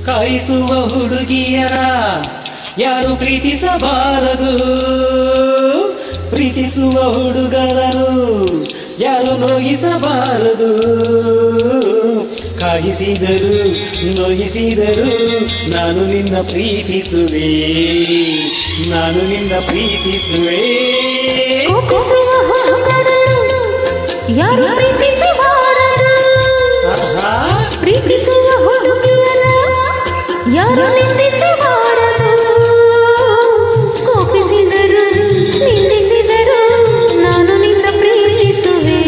ಕಾಯಿಸುವ ಹುಡುಗಿಯರ ಯಾರು ಪ್ರೀತಿಸಬಾರದು, ಪ್ರೀತಿಸುವ ಹುಡುಗರರು ಯಾರು ನೋಯಿಸಬಾರದು. ಕಾಯಿಸಿದರು ನೋಯಿಸಿದರು ನಾನು ನಿನ್ನ ಪ್ರೀತಿಸುವೆ, ನಾನು ನಿನ್ನ ಪ್ರೀತಿಸುವೆ. ಯಾರು ಪ್ರೀತಿಸಬಾರದು, ಪ್ರೀತಿಸುವ ಹುಡುಗಿಯರ ಯಾರು ನಿಂದಿಸಬಾರದು. ಕೋಪಿಸಿದರು ನಿಂದಿಸಿದರು ನಾನು ನಿನ್ನ ಪ್ರೀತಿಸುವೆ,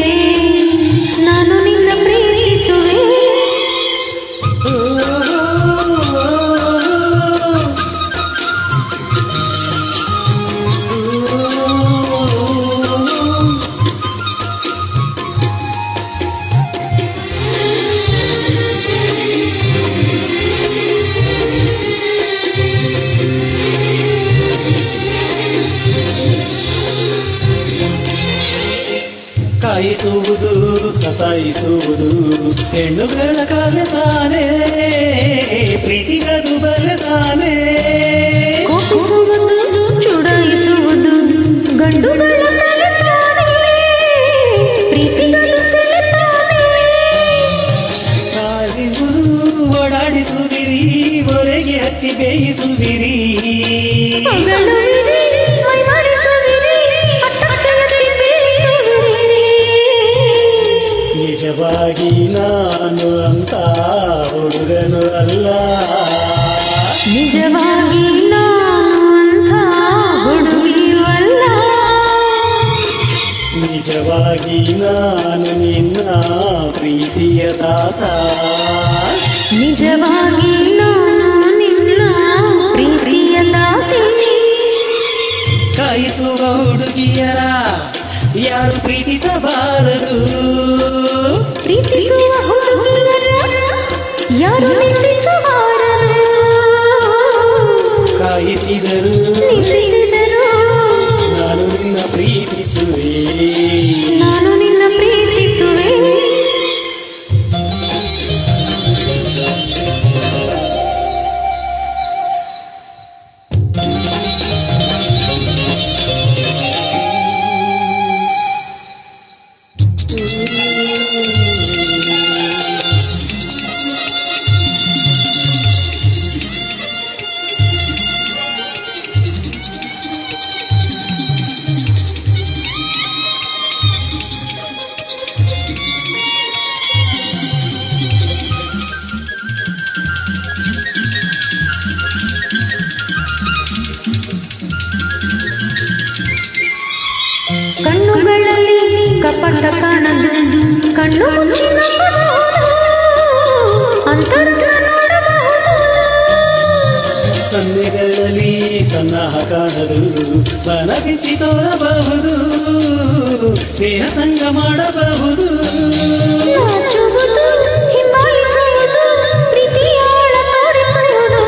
ನಾನು ನಿನ್ನ ಪ್ರೀತಿಸುವೆ. ಕಾಯಿಸುವುದು ಸತಾಯಿಸುವುದು ಹೆಣ್ಣುಗಳ ಕಾಲತಾನೆ, ಪ್ರೀತಿಗದು ಬಲತಾನೆ. ಕೋಪಿಸುವುದು ಚುಡಾಯಿಸುವುದು ಗಂಡುಗಳ ಕಾಲತಾನೆ, ಪ್ರೀತಿಗದು ಸೆಳೆತಾನೆ. ಕಾಲಿಗುರು ಓಡಾಡಿಸುವಿರಿ, ಹೊರಗೆ ಹಚ್ಚಿ ಬೇಯಿಸುವಿರಿ. ನಿಜವಾಗಿ ನಾನು ಅಂತ ಹುಡುಗನು ಅಲ್ಲ, ನಿಜವಾಗಿ ನಾನು ಅಂತ ಹುಡುಗಿಯೂ ಅಲ್ಲ. ನಿಜವಾಗಿ ನಾನು ನಿನ್ನ ಪ್ರೀತಿಯ ದಾಸ, ನಿಜವಾಗಿ ನಾನು ನಿನ್ನ ಪ್ರೀತಿಯ ದಾಸಿ. ಕಾಯಿಸುವ ಹುಡುಗಿಯರ ಯಾರು ಪ್ರೀತಿಸಬಾರದು, ಪ್ರೀತಿಸುವ ಹುಡುಗಿಯರ ಯಾರು ನಿಂದಿಸಬಾರದು. ಕಾಯಿಸಿದರು ನಿಂದಿಸಿದರು ನಾನು ನಿನ್ನ ಪ್ರೀತಿಸುವೆ, ನಾನು ನಿನ್ನ ಪ್ರೀತಿಸುವೆ. ಕಣ್ಣುಗಳಲ್ಲಿ ಕಪಟ ಕಾಣದು, ಕಣ್ಣು ಮುಚ್ಚಿ ನಂಬಬಹುದು, ಅಂತರಂಗ ನೋಡಬಹುದು. ಸನ್ನೆಗಳಲ್ಲಿ ಸನ್ನಾಹ ಕಾಣದು, ಬನ ಬಿಚ್ಚಿ ತೋರಬಹುದು, ಸ್ನೇಹ ಸಂಗ ಮಾಡಬಹುದು. ನಾಚುವುದು ಹಿಂಬಾಲಿಸುವುದು ಪ್ರೀತಿಯಾಳ ತೋರಿಸುವುದು,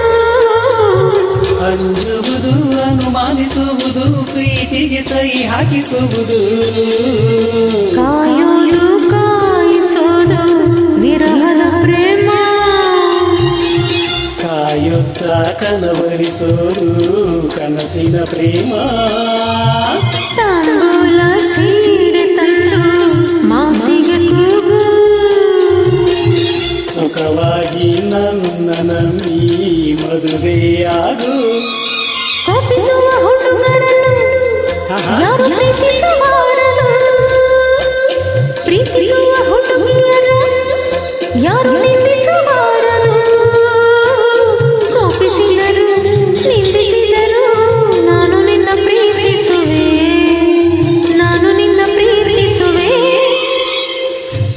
ಅಂಜುವುದು ಅನುಮಾನಿಸುವುದು ಪ್ರೀತಿಗೆ ಸಹಿ ಹಾಕಿಸುವುದು. ಕಾಯುವುದು ಕಾಯಿಸೋದು ವಿರಹದ ಪ್ರೇಮ, ಕಾಯುತ್ತ ಕನವರಿಸೋದು ಕನಸಿನ ಪ್ರೇಮ. ತಾಂಬೂಲ ಸೀರೆ ತಂದು ಮಾತಿಗೆ ಕೂಗು, ಸುಖವಾಗಿ ನನ್ನ ನಂಬಿ ಮದುವೆಯಾಗು. ಕೋಪಿಸುವ ಹುಡುಗರನ್ನು ಯಾರು ಪ್ರೀತಿಸಬಾರದು, ಪ್ರೀತಿಸುವ ಹುಡುಗಿಯರ ಯಾರು ನಿಂದಿಸಬಾರದು. ಕೋಪಿಸಿದರು ನಿಂದಿಸಿದರು ನಾನು ನಿನ್ನ ಪ್ರೀತಿಸುವೆ, ನಾನು ನಿನ್ನ ಪ್ರೀತಿಸುವೆ.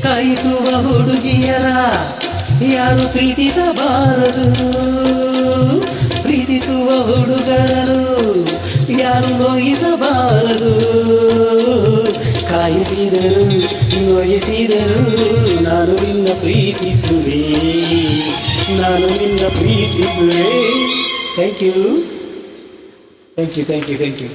ಕಾಯಿಸುವ ಹುಡುಗಿಯರ ಯಾರು ಪ್ರೀತಿಸಬಾರದು, ಪ್ರೀತಿಸುವ ಹುಡುಗರರು ಯಾರು ನೋಯಿಸಬಾರದು. ಕಾಯಿಸಿದರು ನೋಯಿಸಿದರು ನಾನು ನಿನ್ನ ಪ್ರೀತಿಸುವೆ, ನಾನು ನಿನ್ನ ಪ್ರೀತಿಸುವೆ. Thank you, thank you, thank you, thank you.